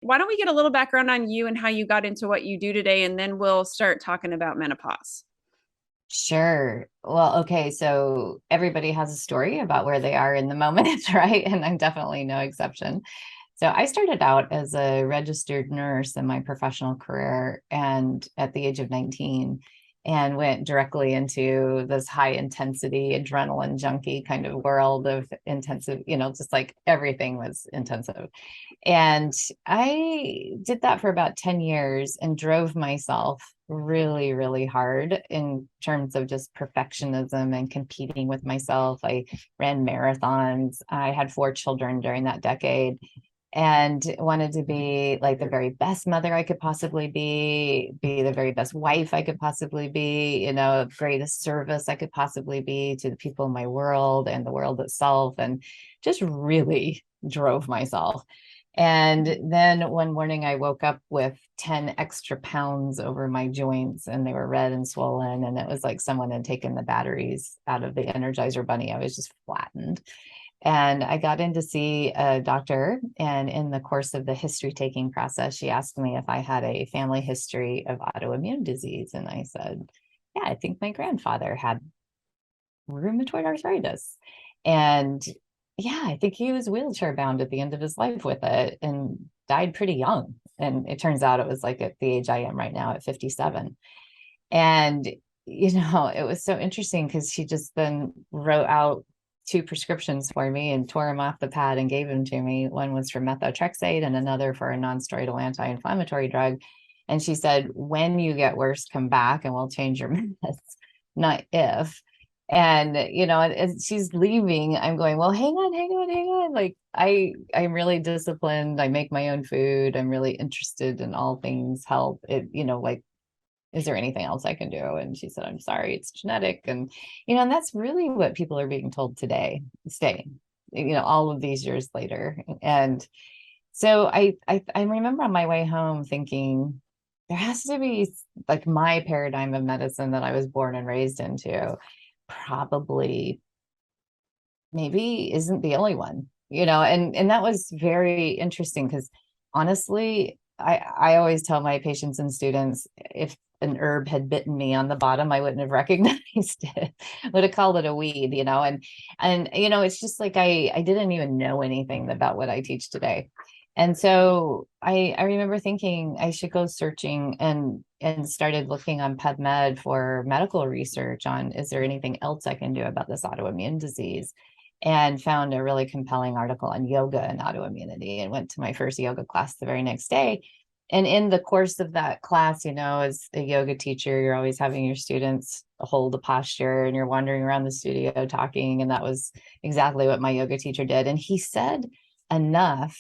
Why don't we get a little background on you and how you got into what you do today, and then we'll start talking about menopause. Sure. Well, okay. So everybody has a story about where they are in the moment, right? And I'm definitely no exception. So I started out as a registered nurse in my professional career and at the age of 19 and went directly into this high intensity adrenaline junkie kind of world of intensive, just like everything was intensive. And I did that for about 10 years and drove myself really, really hard in terms of just perfectionism and competing with myself. I ran marathons. I had 4 children during that decade and wanted to be like the very best mother I could possibly be the very best wife I could possibly be, greatest service I could possibly be to the people in my world and the world itself, and just really drove myself. And then one morning I woke up with 10 extra pounds over my joints and they were red and swollen. And it was like someone had taken the batteries out of the Energizer Bunny. I was just flattened. And I got in to see a doctor. And in the course of the history taking process, she asked me if I had a family history of autoimmune disease. And I said, yeah, I think my grandfather had rheumatoid arthritis. And yeah, I think he was wheelchair bound at the end of his life with it and died pretty young. And it turns out it was like at the age I am right now at 57. And, it was so interesting because she just then wrote out 2 prescriptions for me and tore them off the pad and gave them to me. One was for methotrexate and another for a non-steroidal anti-inflammatory drug. And she said, when you get worse, come back and we'll change your meds, not if. And as she's leaving, I'm going, well, hang on, hang on, hang on. Like I'm really disciplined. I make my own food. I'm really interested in all things health. Like, is there anything else I can do? And she said, I'm sorry, it's genetic. And that's really what people are being told today, staying, all of these years later. And so I remember on my way home thinking, there has to be like my paradigm of medicine that I was born and raised into probably maybe isn't the only one, and that was very interesting because honestly, I always tell my patients and students if an herb had bitten me on the bottom, I wouldn't have recognized it. Would have called it a weed, and it's just like I didn't even know anything about what I teach today. And so I remember thinking I should go searching and started looking on PubMed for medical research on is there anything else I can do about this autoimmune disease, and found a really compelling article on yoga and autoimmunity and went to my first yoga class the very next day. And in the course of that class, as a yoga teacher, you're always having your students hold a posture and you're wandering around the studio talking. And that was exactly what my yoga teacher did. And he said enough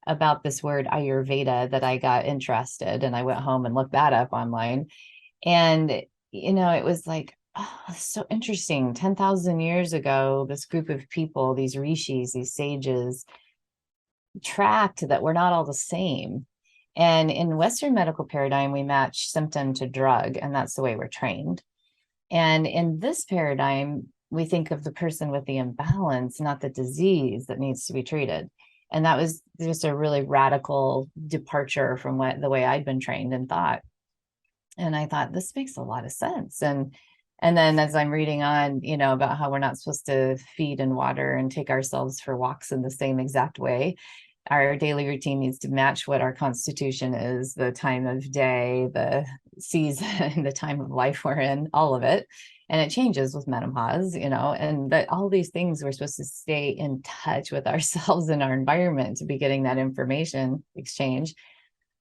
about this word Ayurveda that I got interested, and I went home and looked that up online. And, it was like, oh, so interesting. 10,000 years ago, this group of people, these rishis, these sages, tracked that we're not all the same. And in Western medical paradigm, we match symptom to drug, and that's the way we're trained. And in this paradigm, we think of the person with the imbalance, not the disease that needs to be treated. And that was just a really radical departure from the way I'd been trained and thought. And I thought this makes a lot of sense. And then as I'm reading on, about how we're not supposed to feed and water and take ourselves for walks in the same exact way. Our daily routine needs to match what our constitution is, the time of day, the season, the time of life we're in, all of it. And it changes with menopause, and that all these things we're supposed to stay in touch with ourselves and our environment to be getting that information exchange.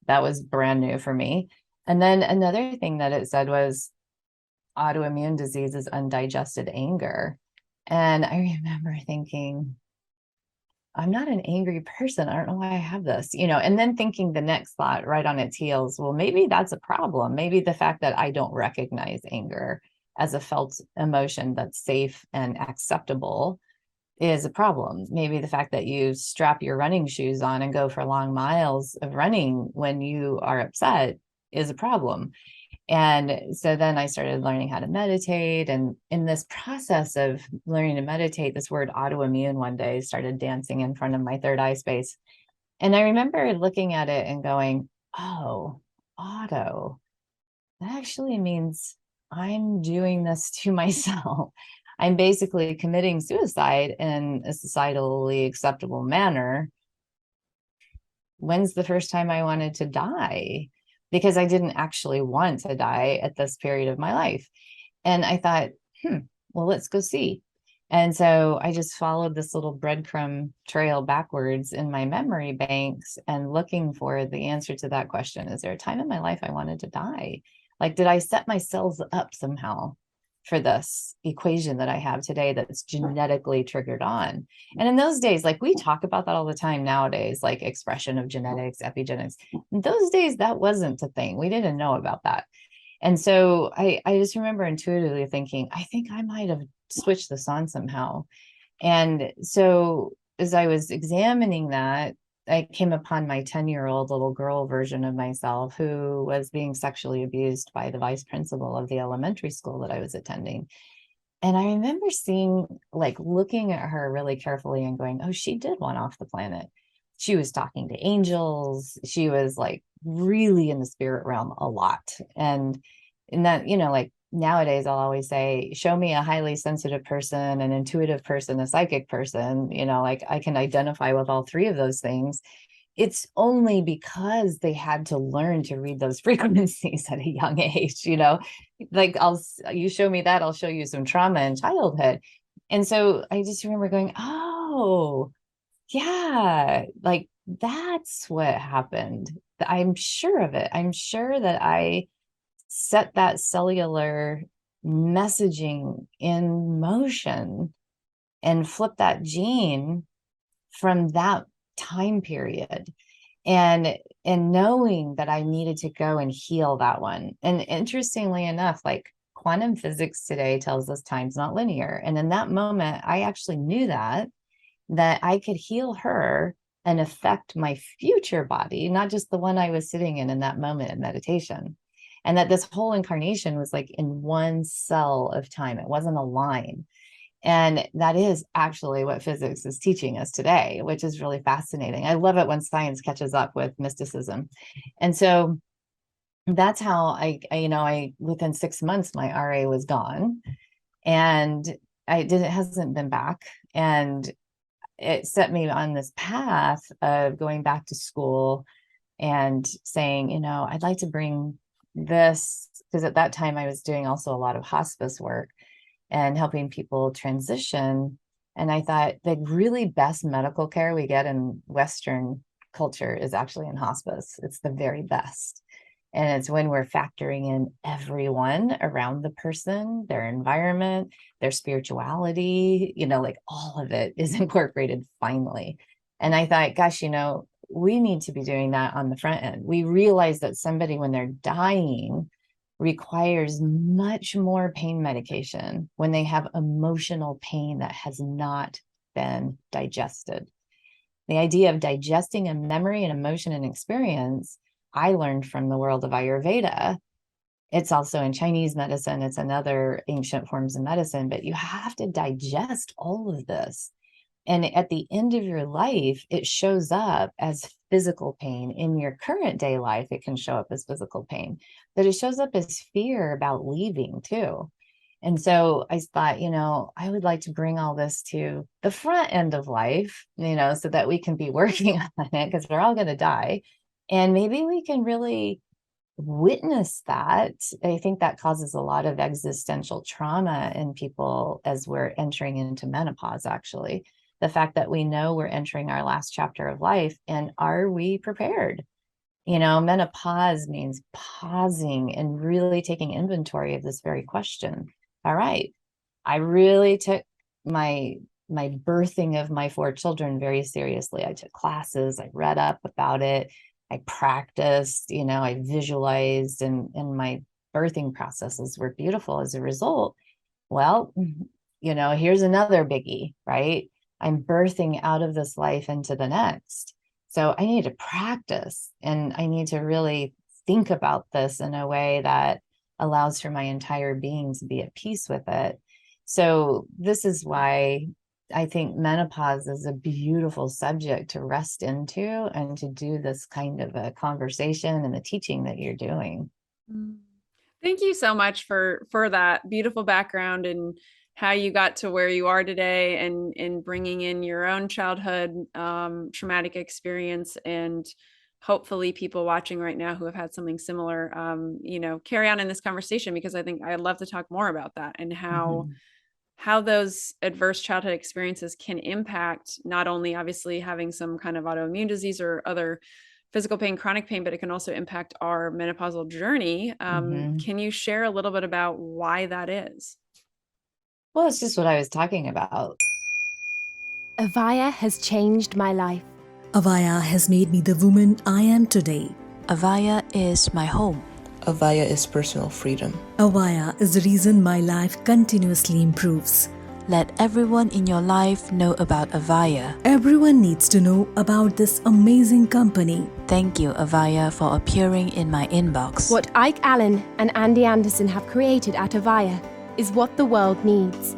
That was brand new for me. And then another thing that it said was autoimmune disease is undigested anger. And I remember thinking, I'm not an angry person. I don't know why I have this, and then thinking the next thought right on its heels, well, maybe that's a problem. Maybe the fact that I don't recognize anger as a felt emotion that's safe and acceptable is a problem. Maybe the fact that you strap your running shoes on and go for long miles of running when you are upset is a problem. And so then I started learning how to meditate. And in this process of learning to meditate, this word autoimmune one day started dancing in front of my third eye space. And I remember looking at it and going, oh, auto, that actually means I'm doing this to myself. I'm basically committing suicide in a societally acceptable manner. When's the first time I wanted to die? Because I didn't actually want to die at this period of my life. And I thought, well, let's go see. And so I just followed this little breadcrumb trail backwards in my memory banks and looking for the answer to that question. Is there a time in my life I wanted to die? Like, did I set my cells up somehow for this equation that I have today that's genetically triggered on? And in those days, like we talk about that all the time nowadays, like expression of genetics, epigenetics. In those days, that wasn't a thing. We didn't know about that. And so I just remember intuitively thinking, I think I might have switched this on somehow. And so as I was examining that, I came upon my 10-year-old little girl version of myself who was being sexually abused by the vice principal of the elementary school that I was attending. And I remember seeing, like, looking at her really carefully and going, oh, she did want off the planet. She was talking to angels. She was like really in the spirit realm a lot. And in that, like nowadays, I'll always say, show me a highly sensitive person, an intuitive person, a psychic person, like I can identify with all three of those things. It's only because they had to learn to read those frequencies at a young age. Like you show me that, I'll show you some trauma in childhood. And so I just remember going, oh yeah, like that's what happened. I'm sure of it. I'm sure that I set that cellular messaging in motion and flip that gene from that time period, and knowing that I needed to go and heal that one. And interestingly enough, like quantum physics today tells us time's not linear. And in that moment, I actually knew that I could heal her and affect my future body, not just the one I was sitting in that moment in meditation. And that this whole incarnation was like in one cell of time. It wasn't a line. And that is actually what physics is teaching us today, which is really fascinating. I love it when science catches up with mysticism. And so that's how I within 6 months, my RA was gone, and it hasn't been back. And it set me on this path of going back to school and saying, I'd like to bring this, because at that time I was doing also a lot of hospice work and helping people transition. And I thought the really best medical care we get in Western culture is actually in hospice. It's the very best. And it's when we're factoring in everyone around the person, their environment, their spirituality, like all of it is incorporated finally. And I thought, gosh, we need to be doing that on the front end. We realize that somebody, when they're dying, requires much more pain medication when they have emotional pain that has not been digested. The idea of digesting a memory and emotion and experience, I learned from the world of Ayurveda. It's also in Chinese medicine, it's another ancient forms of medicine, but you have to digest all of this. And at the end of your life, it shows up as physical pain. In your current day life, it can show up as physical pain, but it shows up as fear about leaving too. And so I thought, I would like to bring all this to the front end of life, so that we can be working on it, because we're all going to die. And maybe we can really witness that. I think that causes a lot of existential trauma in people as we're entering into menopause, actually. The fact that we know we're entering our last chapter of life, and are we prepared? Menopause means pausing and really taking inventory of this very question. All right, I really took my birthing of my 4 children very seriously. I took classes, I read up about it, I practiced, I visualized, and my birthing processes were beautiful as a result. Well, here's another biggie, right? I'm birthing out of this life into the next. So I need to practice, and I need to really think about this in a way that allows for my entire being to be at peace with it. So this is why I think menopause is a beautiful subject to rest into and to do this kind of a conversation and the teaching that you're doing. Mm. Thank you so much for that beautiful background and how you got to where you are today, and bringing in your own childhood traumatic experience, and hopefully people watching right now who have had something similar, carry on in this conversation, because I think I'd love to talk more about that, and Mhm. how those adverse childhood experiences can impact not only obviously having some kind of autoimmune disease or other physical pain, chronic pain, but it can also impact our menopausal journey. Mhm. Can you share a little bit about why that is? Well, it's just what I was talking about. Avaya has changed my life. Avaya has made me the woman I am today. Avaya is my home. Avaya is personal freedom. Avaya is the reason my life continuously improves. Let everyone in your life know about Avaya. Everyone needs to know about this amazing company. Thank you, Avaya, for appearing in my inbox. What Ike Allen and Andy Anderson have created at Avaya is what the world needs.